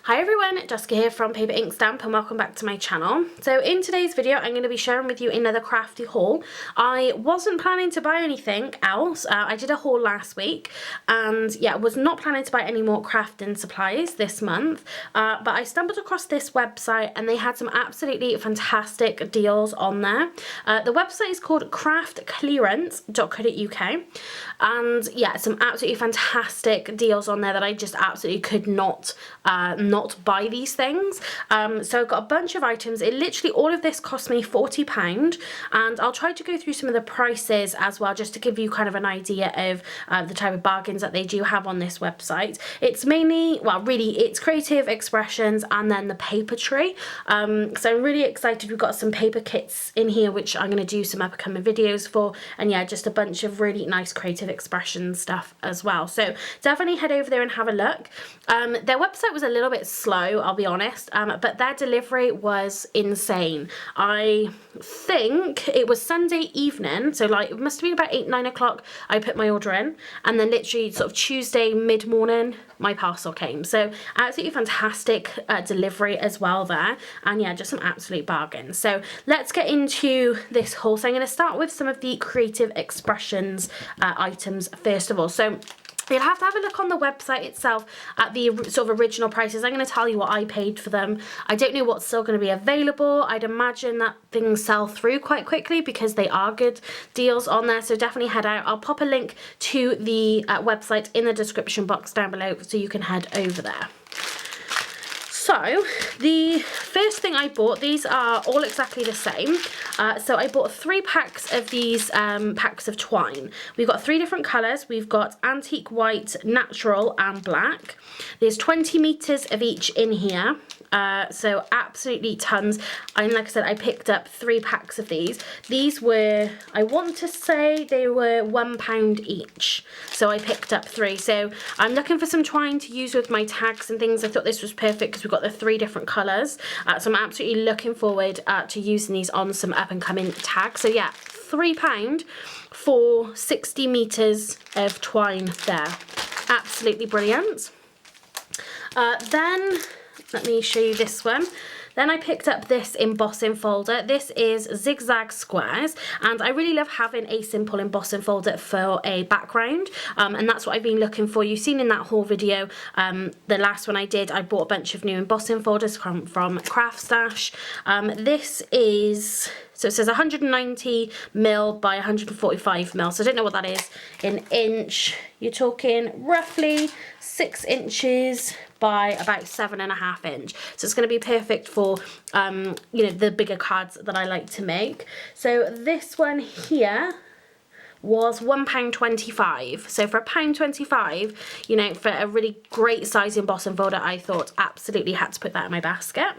Hi everyone, Jessica here from Paper Ink Stamp and welcome back to my channel. So in today's video I'm going to be sharing with you another crafty haul. I wasn't planning to buy anything else. I did a haul last week and yeah, was not planning to buy any more crafting supplies this month, but I stumbled across this website and they had some absolutely fantastic deals on there. The website is called craftclearance.co.uk and yeah, some absolutely fantastic deals on there that I just absolutely could not buy these things. So I've got a bunch of items. It literally, all of this cost me £40 and I'll try to go through some of the prices as well just to give you kind of an idea of the type of bargains that they do have on this website. It's mainly, well really it's creative expressions and then the paper tree. So I'm really excited. We've got some paper kits in here which I'm going to do some upcoming videos for, and yeah, just a bunch of really nice creative expression stuff as well. So definitely head over there and have a look. Their website was a little bit slow, I'll be honest, but their delivery was insane. I think it was Sunday evening, so like it must have been about 8-9 o'clock I put my order in, and then literally sort of Tuesday mid-morning my parcel came. So absolutely fantastic delivery as well there, and yeah, just some absolute bargains. So let's get into this haul. So I'm going to start with some of the creative expressions items first of all. So you'll have to have a look on the website itself at the sort of original prices. I'm going to tell you what I paid for them. I don't know what's still going to be available. I'd imagine that things sell through quite quickly because they are good deals on there. So definitely head out. I'll pop a link to the website in the description box down below so you can head over there. So the first thing I bought, these are all exactly the same. So I bought 3 packs of these packs of twine. We've got 3 different colours. We've got antique white, natural and black. There's 20 meters of each in here. So absolutely tons. And like I said, I picked up 3 packs of these. These were, I want to say they were £1 each. So I picked up 3. So I'm looking for some twine to use with my tags and things. I thought this was perfect because we've got the 3 different colours. So I'm absolutely looking forward to using these on some up and coming tags. So yeah, £3 for 60 meters of twine there. Absolutely brilliant. Then let me show you this one. Then I picked up this embossing folder. This is zigzag squares, and I really love having a simple embossing folder for a background, and that's what I've been looking for. You've seen in that haul video, the last one I did, I bought a bunch of new embossing folders from Craft Stash. This is, so it says 190mm by 145mm, so I don't know what that is in inch. You're talking roughly 6 inches by about 7.5 inch. So it's going to be perfect for, you know, the bigger cards that I like to make. So this one here was £1.25. So for £1.25, you know, for a really great size embossing folder, I thought absolutely had to put that in my basket.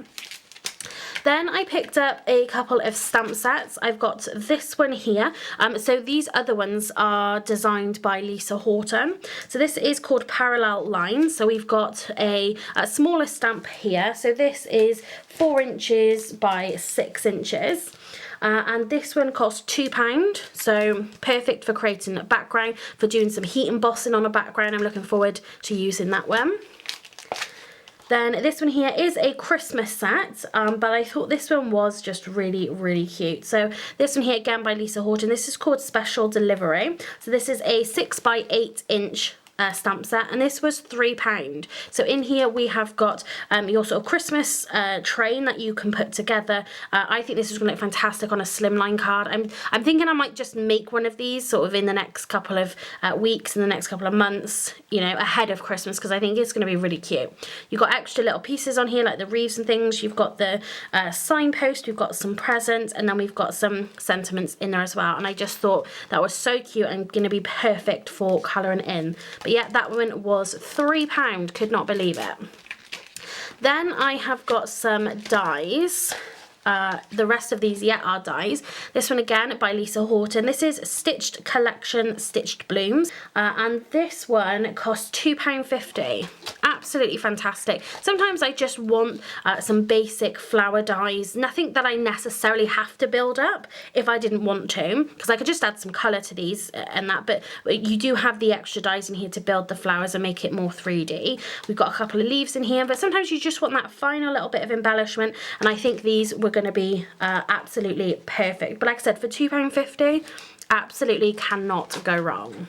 Then I picked up a couple of stamp sets. I've got this one here. So these other ones are designed by Lisa Horton. So this is called Parallel Lines. So we've got a smaller stamp here. So this is 4 inches by 6 inches. And this one cost £2, so perfect for creating a background, for doing some heat embossing on a background. I'm looking forward to using that one. Then this one here is a Christmas set, but I thought this one was just really, really cute. So this one here, again by Lisa Horton, this is called Special Delivery. So this is a 6 by 8 inch stamp set, and this was £3. So in here we have got your sort of Christmas train that you can put together. I think this is going to look fantastic on a slimline card. I'm thinking I might just make one of these sort of in the next couple of weeks, in the next couple of months, you know, ahead of Christmas, because I think it's going to be really cute. You've got extra little pieces on here like the wreaths and things. You've got the signpost, we've got some presents, and then we've got some sentiments in there as well. And I just thought that was so cute and going to be perfect for colouring in. But yeah, that one was £3, could not believe it. Then I have got some dies. The rest of these, yeah, are dies. This one again by Lisa Horton. This is Stitched Collection Stitched Blooms, and this one cost £2.50. Absolutely fantastic. Sometimes I just want some basic flower dies, nothing that I necessarily have to build up if I didn't want to, because I could just add some colour to these and that, but you do have the extra dies in here to build the flowers and make it more 3D. We've got a couple of leaves in here, but sometimes you just want that final little bit of embellishment, and I think these were going to be absolutely perfect. But like I said, for £2.50, absolutely cannot go wrong.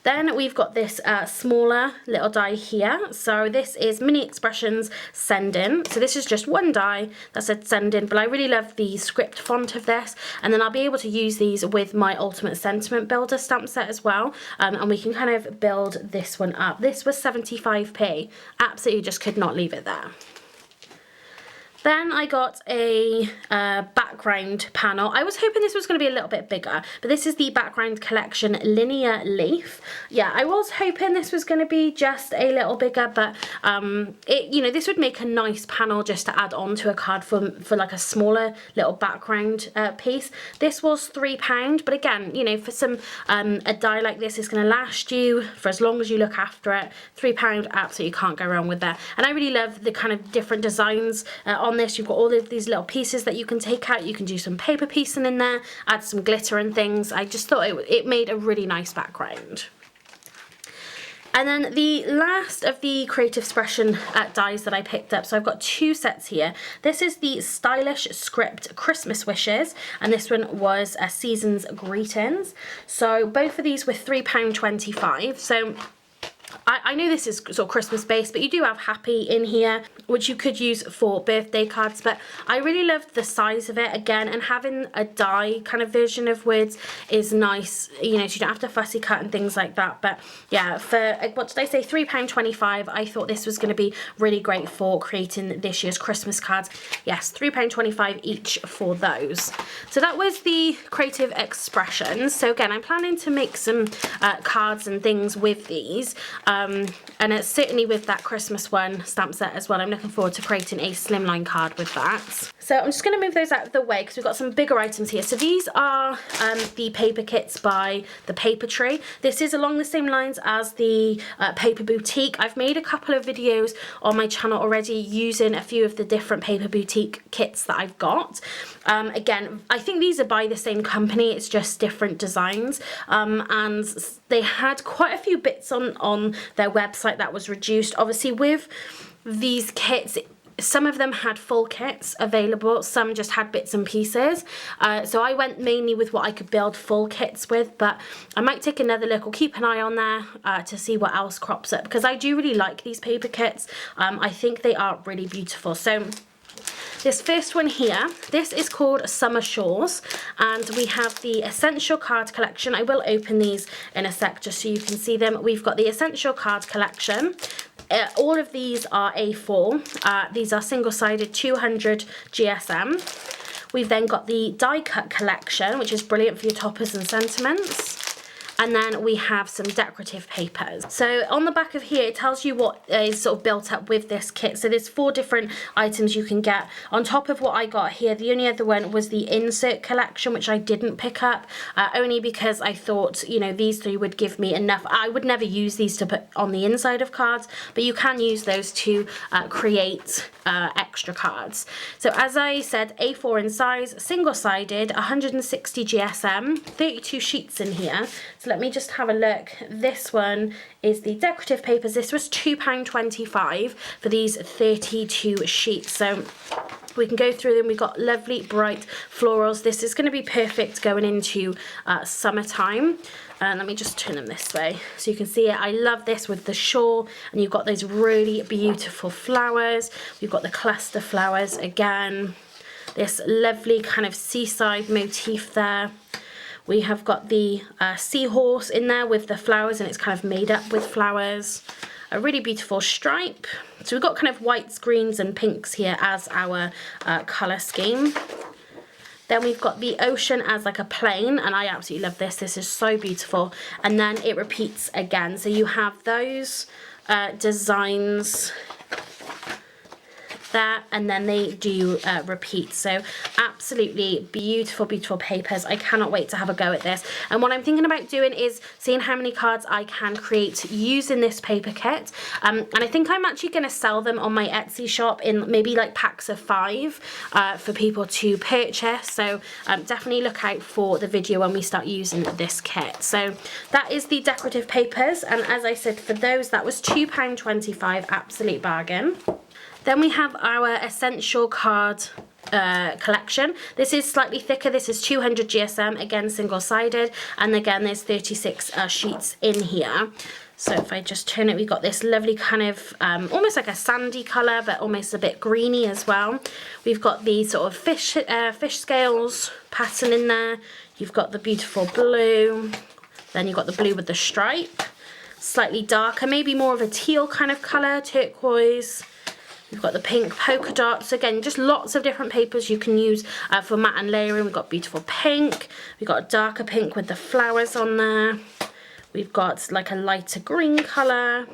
Then we've got this smaller little die here. So this is Mini Expressions Send In. So this is just one die that said Send In, but I really love the script font of this. And then I'll be able to use these with my Ultimate Sentiment Builder stamp set as well. And we can kind of build this one up. This was 75p. Absolutely just could not leave it there. Then I got a background panel. I was hoping this was going to be a little bit bigger, but this is the Background Collection Linear Leaf. Yeah, I was hoping this was going to be just a little bigger, but this would make a nice panel just to add on to a card for like a smaller little background piece. This was £3, but again, for some a die like this is going to last you for as long as you look after it. £3, absolutely can't go wrong with that. And I really love the kind of different designs on this. You've got all of these little pieces that you can take out. You can do some paper piecing in there, add some glitter and things. I just thought it made a really nice background. And then the last of the Creative Expression dies that I picked up, so I've got two sets here. This is the Stylish Script Christmas Wishes, and this one was a Season's Greetings. So both of these were £3.25. So I know this is sort of Christmas based, but you do have Happy in here, which you could use for birthday cards, but I really loved the size of it again, and having a die kind of version of words is nice, so you don't have to fussy cut and things like that. But yeah, for, what did I say, £3.25, I thought this was going to be really great for creating this year's Christmas cards. Yes, £3.25 each for those. So that was the Creative Expressions. So again, I'm planning to make some cards and things with these. And it's certainly with that Christmas one stamp set as well. I'm looking forward to creating a slimline card with that. So I'm just going to move those out of the way because we've got some bigger items here. So these are the paper kits by the Paper Tree. This is along the same lines as the Paper Boutique. I've made a couple of videos on my channel already using a few of the different Paper Boutique kits that I've got. Again, I think these are by the same company, it's just different designs. And they had quite a few bits on their website that was reduced. Obviously with these kits, some of them had full kits available, some just had bits and pieces. So I went mainly with what I could build full kits with, but I might take another look or keep an eye on there to see what else crops up, because I do really like these paper kits. I think they are really beautiful. So this first one here, this is called Summer Shores, and we have the Essential Card Collection. I will open these in a sec just so you can see them. We've got the Essential Card Collection. All of these are A4. These are single-sided 200 GSM. We've then got the Die Cut Collection, which is brilliant for your toppers and sentiments. And then we have some decorative papers. So on the back of here, it tells you what is sort of built up with this kit. So there's 4 different items you can get. On top of what I got here, the only other one was the Insert Collection, which I didn't pick up, only because I thought, these 3 would give me enough. I would never use these to put on the inside of cards, but you can use those to create extra cards. So as I said, A4 in size, single-sided, 160 GSM, 32 sheets in here. So let me just have a look. This one is the Decorative Papers. This was £2.25 for these 32 sheets. So we can go through them. We've got lovely bright florals. This is going to be perfect going into summertime. Let me just turn them this way so you can see it. I love this with the shawl, and you've got those really beautiful flowers. We've got the cluster flowers again. This lovely kind of seaside motif there. We have got the seahorse in there with the flowers, and it's kind of made up with flowers. A really beautiful stripe. So we've got kind of whites, greens and pinks here as our colour scheme. Then we've got the ocean as like a plain, and I absolutely love this. This is so beautiful. And then it repeats again. So you have those designs there, and then they do repeat. So absolutely beautiful, beautiful papers. I cannot wait to have a go at this. And what I'm thinking about doing is seeing how many cards I can create using this paper kit. And I think I'm actually going to sell them on my Etsy shop in maybe like packs of 5 for people to purchase. So definitely look out for the video when we start using this kit. So that is the decorative papers, and as I said, for those that was £2.25, absolute bargain. Then we have our essential card collection. This is slightly thicker. This is 200 GSM, again single-sided, and again there's 36 sheets in here. So if I just turn it, we've got this lovely kind of almost like a sandy colour, but almost a bit greeny as well. We've got the sort of fish scales pattern in there. You've got the beautiful blue. Then you've got the blue with the stripe. Slightly darker, maybe more of a teal kind of colour, turquoise. We've got the pink polka dots. Again, just lots of different papers you can use for matte and layering. We've got beautiful pink. We've got a darker pink with the flowers on there. We've got like a lighter green colour.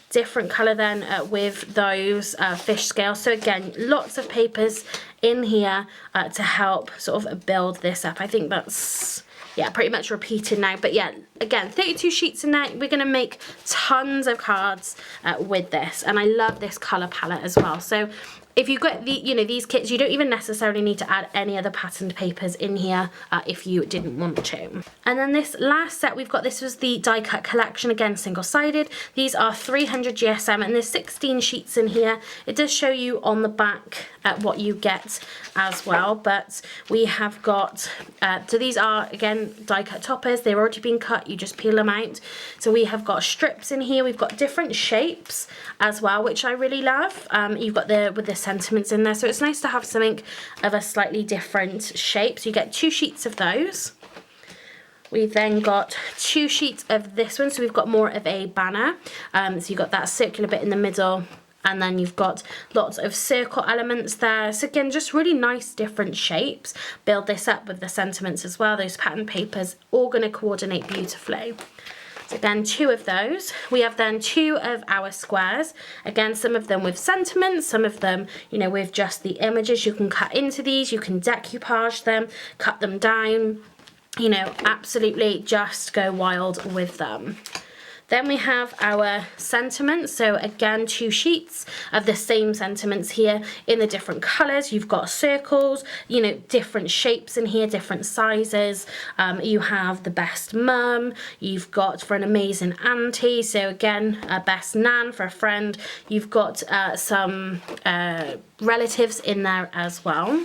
Different colour then with those fish scales. So again, lots of papers in here to help sort of build this up. I think that's, yeah, pretty much repeated now. But yeah, again, 32 sheets in there. We're going to make tons of cards with this. And I love this colour palette as well. So if you've got the, you know, these kits, you don't even necessarily need to add any other patterned papers in here if you didn't want to. And then this last set we've got, this was the die cut collection, again single-sided. These are 300 GSM and there's 16 sheets in here. It does show you on the back what you get as well, but we have got, so these are again die cut toppers. They've already been cut, you just peel them out. So we have got strips in here, we've got different shapes as well, which I really love. You've got with the sentiments in there, so it's nice to have something of a slightly different shape. So you get 2 sheets of those. We've then got 2 sheets of this one, so we've got more of a banner. So you've got that circular bit in the middle, and then you've got lots of circle elements there. So again, just really nice different shapes. Build this up with the sentiments as well. Those pattern papers all going to coordinate beautifully. So again, 2 of those. We have then 2 of our squares. Again, some of them with sentiments, some of them, you know, with just the images. You can cut into these, you can decoupage them, cut them down, you know, absolutely just go wild with them. Then we have our sentiments, so again 2 sheets of the same sentiments here in the different colours. You've got circles, you know, different shapes in here, different sizes. You have the best mum, you've got for an amazing auntie, so again a best nan for a friend. You've got some relatives in there as well.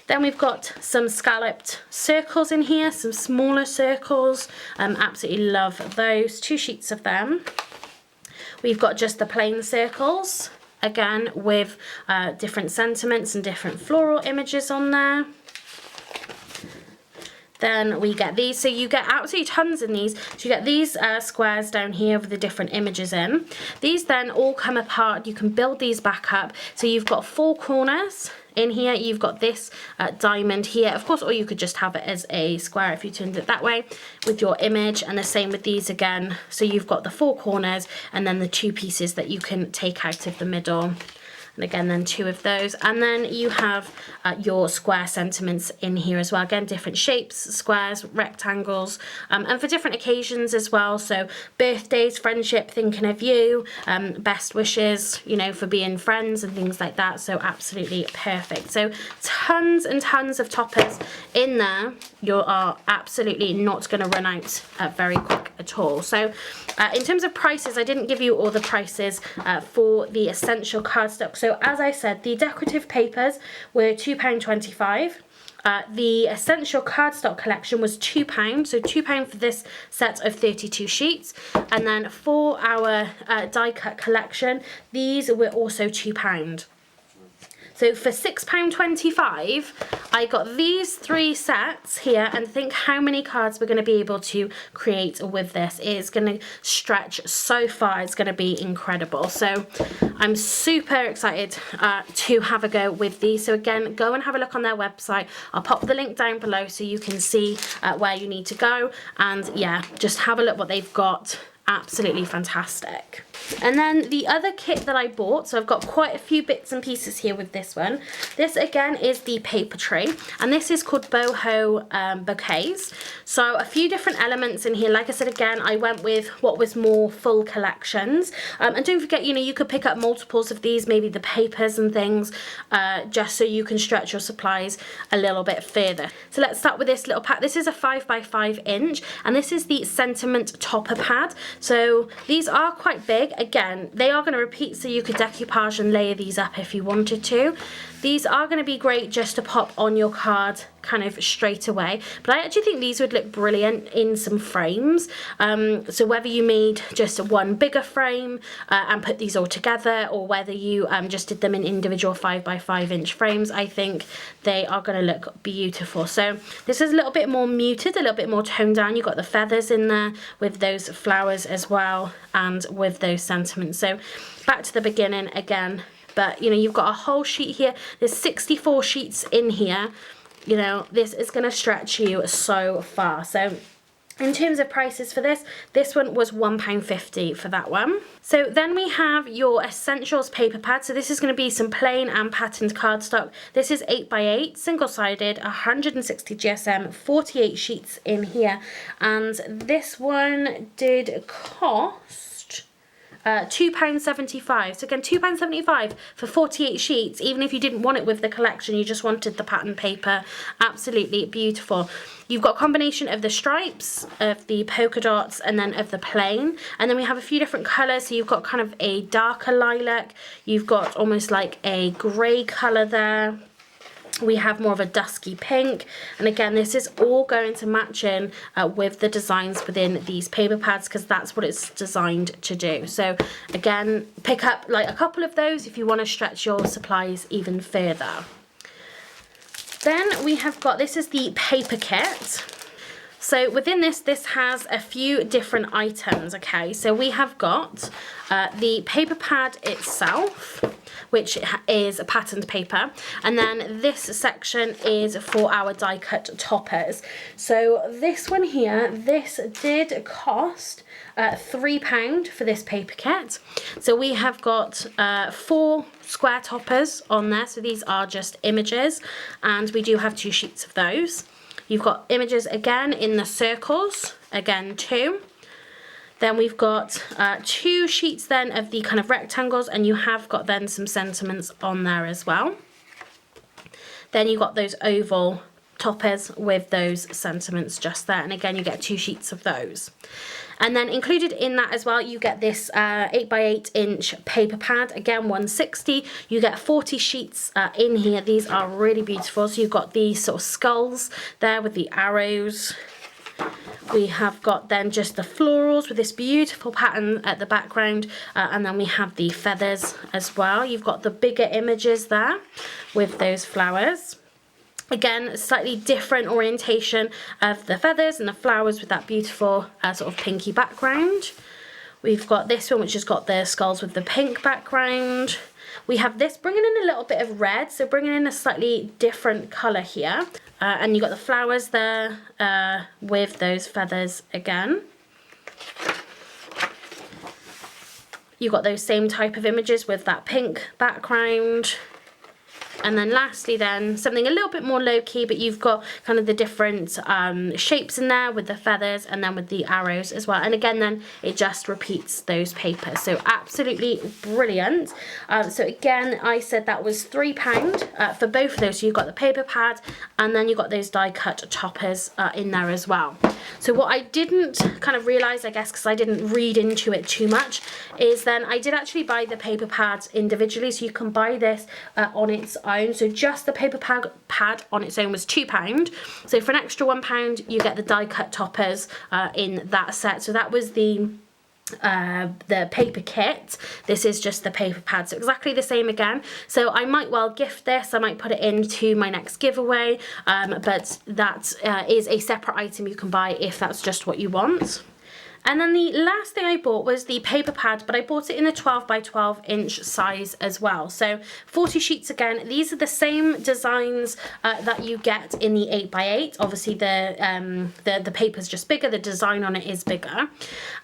Then we've got some scalloped circles in here, some smaller circles. Absolutely love those. 2 sheets of them. We've got just the plain circles, again with different sentiments and different floral images on there. Then we get these, so you get absolutely tons in these. So you get these squares down here with the different images in. These then all come apart. You can build these back up. So you've got 4 corners in here. You've got this diamond here, of course, or you could just have it as a square if you turned it that way with your image, and the same with these again. So you've got the 4 corners and then the 2 pieces that you can take out of the middle. And again, then 2 of those. And then you have your square sentiments in here as well. Again, different shapes, squares, rectangles, and for different occasions as well. So birthdays, friendship, thinking of you, best wishes, you know, for being friends and things like that. So absolutely perfect. So tons and tons of toppers in there. You are absolutely not going to run out very quick at all. So in terms of prices, I didn't give you all the prices for the essential cardstock. So as I said, the decorative papers were £2.25. The essential cardstock collection was £2, so £2 for this set of 32 sheets. And then for our die cut collection, these were also £2. So for £6.25, I got these 3 sets here, and think how many cards we're going to be able to create with this. It's going to stretch so far. It's going to be incredible. So I'm super excited to have a go with these. So again, go and have a look on their website. I'll pop the link down below so you can see where you need to go. And yeah, just have a look what they've got. Absolutely fantastic. And then the other kit that I bought, so I've got quite a few bits and pieces here with this one. This again is the paper tray, and this is called Boho Bouquets. So a few different elements in here. Like I said, again, I went with what was more full collections. And don't forget, you know, you could pick up multiples of these, maybe the papers and things, just so you can stretch your supplies a little bit further. So let's start with this little pack. This is a 5 by 5 inch, and this is the sentiment topper pad. So these are quite big. Again, they are going to repeat, so you could decoupage and layer these up if you wanted to. These are going to be great just to pop on your card kind of straight away, but I actually think these would look brilliant in some frames. So whether you made just one bigger frame and put these all together, or whether you just did them in individual 5 by 5 inch frames, I think they are going to look beautiful. So this is a little bit more muted, a little bit more toned down. You've got the feathers in there with those flowers as well, and with those sentiments. So back to the beginning again. But, you know, you've got a whole sheet here. There's 64 sheets in here. You know, this is going to stretch you so far. So in terms of prices for this one was £1.50 for that one. So then we have your Essentials paper pad. So this is going to be some plain and patterned cardstock. This is 8 by 8, single-sided, 160 GSM, 48 sheets in here. And this one did cost £2.75. So again, £2.75 for 48 sheets, even if you didn't want it with the collection, you just wanted the pattern paper. Absolutely beautiful. You've got a combination of the stripes, of the polka dots, and then of the plain. And then we have a few different colours. So you've got kind of a darker lilac. You've got almost like a grey colour there. We have more of a dusky pink, and again, this is all going to match in with the designs within these paper pads, because that's what it's designed to do. So again, pick up like a couple of those if you want to stretch your supplies even further. Then we have got, this is the paper kit. So within this has a few different items, okay? So we have got the paper pad itself, which is a patterned paper, and then this section is for our die cut toppers. So this one here, this did cost £3 for this paper kit. So we have got 4 square toppers on there, so these are just images, and we do have 2 sheets of those. You've got images again in the circles, again 2. Then we've got 2 sheets then of the kind of rectangles, and you have got then some sentiments on there as well. Then you've got those oval toppers with those sentiments just there, and again you get 2 sheets of those. And then included in that as well, you get this 8 by 8 inch paper pad, again 160. You get 40 sheets in here. These are really beautiful. So you've got these sort of skulls there with the arrows. We have got then just the florals with this beautiful pattern at the background, and then we have the feathers as well. You've got the bigger images there with those flowers. Again, slightly different orientation of the feathers and the flowers with that beautiful sort of pinky background. We've got this one, which has got the skulls with the pink background. We have this bringing in a little bit of red, so bringing in a slightly different colour here. And you've got the flowers there with those feathers again. You've got those same type of images with that pink background. And then lastly then, something a little bit more low-key, but you've got kind of the different shapes in there with the feathers and then with the arrows as well. And again then, it just repeats those papers. So absolutely brilliant. So again, I said that was £3 for both of those. So you've got the paper pad, and then you've got those die-cut toppers in there as well. So what I didn't kind of realise, I guess, because I didn't read into it too much, is then I did actually buy the paper pads individually. So you can buy this on its own. So just the paper pad on its own was £2. So for an extra £1, you get the die cut toppers in that set. So that was the paper kit. This is just the paper pad, so exactly the same again. So I might well gift this, I might put it into my next giveaway, but that is a separate item you can buy if that's just what you want. And then the last thing I bought was the paper pad, but I bought it in the 12 by 12 inch size as well. So 40 sheets again. These are the same designs that you get in the 8 by 8. Obviously the paper's just bigger, the design on it is bigger.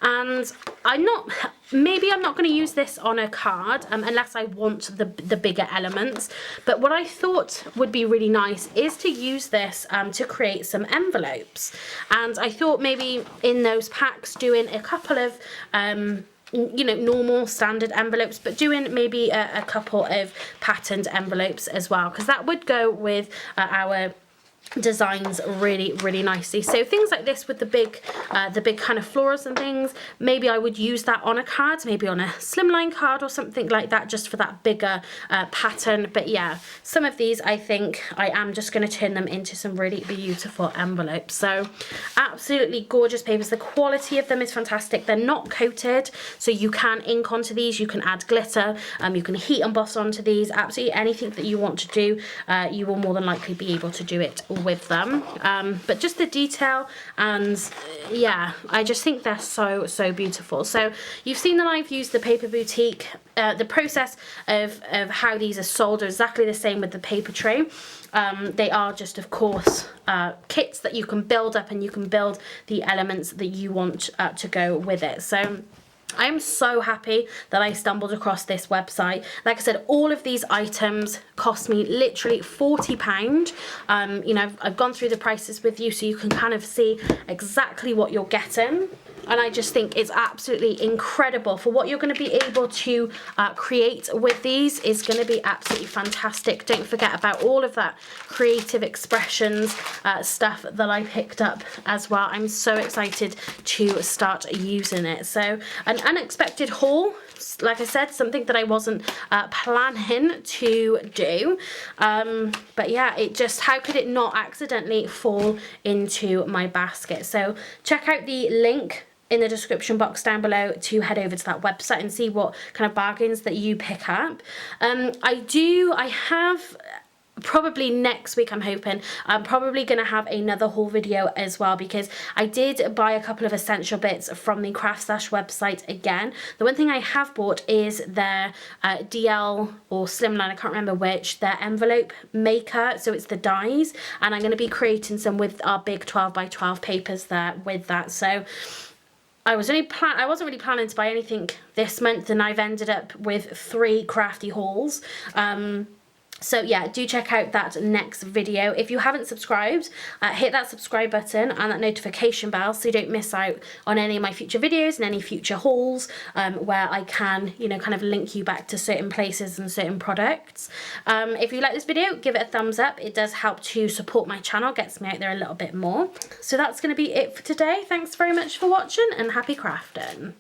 And I'm not maybe I'm not going to use this on a card unless I want the bigger elements, but what I thought would be really nice is to use this to create some envelopes. And I thought maybe in those packs doing a couple of you know, normal standard envelopes, but doing maybe a couple of patterned envelopes as well, because that would go with our designs really nicely. So things like this with the big kind of florals and things, maybe I would use that on a card, maybe on a slimline card or something like that, just for that bigger pattern. But yeah, some of these I think I am just going to turn them into some really beautiful envelopes. So absolutely gorgeous papers. The quality of them is fantastic. They're not coated, so you can ink onto these, you can add glitter, you can heat emboss onto these. Absolutely anything that you want to do, you will more than likely be able to do it with them. But just the detail, and yeah, I just think they're so beautiful. So you've seen that I've used the Paper Boutique. The process of how these are sold are exactly the same with the paper tray. They are just, of course, kits that you can build up, and you can build the elements that you want to go with it. So I am so happy that I stumbled across this website. Like I said, all of these items cost me literally £40. You know, I've gone through the prices with you, so you can kind of see exactly what you're getting. And I just think it's absolutely incredible for what you're going to be able to create with these. Is going to be absolutely fantastic. Don't forget about all of that creative expressions stuff that I picked up as well. I'm so excited to start using it. So an unexpected haul, like I said, something that I wasn't planning to do. But yeah, it just, how could it not accidentally fall into my basket? So check out the link in the description box down below to head over to that website and see what kind of bargains that you pick up. I have probably next week, I'm hoping, I'm probably going to have another haul video as well, because I did buy a couple of essential bits from the Craft Stash website again. The one thing I have bought is their DL or Slimline, I can't remember which, their envelope maker, so it's the dies, and I'm going to be creating some with our big 12 by 12 papers there with that. So I wasn't really planning to buy anything this month, and I've ended up with 3 crafty hauls. So yeah, do check out that next video. If you haven't subscribed, hit that subscribe button and that notification bell so you don't miss out on any of my future videos and any future hauls where I can, you know, kind of link you back to certain places and certain products. If you like this video, give it a thumbs up. It does help to support my channel, gets me out there a little bit more. So that's going to be it for today. Thanks very much for watching, and happy crafting.